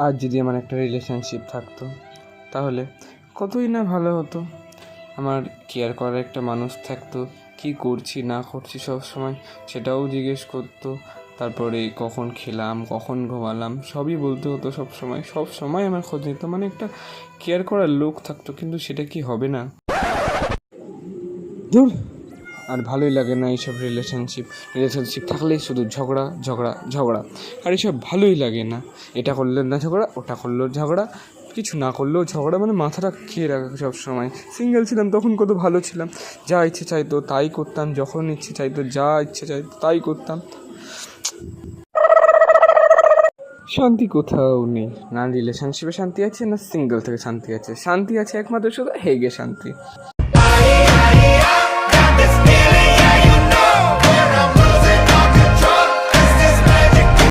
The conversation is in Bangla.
আর যদি আমার একটা রিলেশনশিপ থাকতো তাহলে কতই না ভালো হতো। আমার কেয়ার করার একটা মানুষ থাকতো, কী করছি না করছি সব সময় সেটাও জিজ্ঞেস করতো। তারপরে কখন খেলাম কখন ঘুমালাম সবই বলতে হতো, সব সময় আমার খোঁজ নিত। মানে একটা কেয়ার করার লোক থাকতো, কিন্তু সেটা কি হবে না? ধুর, আর ভালোই লাগে না এইসব রিলেশনশিপ থাকলেই শুধু ঝগড়া ঝগড়া ঝগড়া, আর এইসব ভালোই লাগে না। এটা করলে না ঝগড়া, ওটা করলেও ঝগড়া, কিছু না করলেও ঝগড়া, মানে মাথাটা খেয়ে রাখে সব সময়। সিঙ্গেল ছিলাম তখন কত ভালো ছিলাম, যা ইচ্ছে চাইতো তাই করতাম, যখন ইচ্ছে চাইতো যা ইচ্ছে চাইতো তাই করতাম। শান্তি কোথাও নেই, না রিলেশনশিপে শান্তি আছে না সিঙ্গেল থেকে শান্তি আছে। শান্তি আছে একমাত্র শুধু হেগে শান্তি।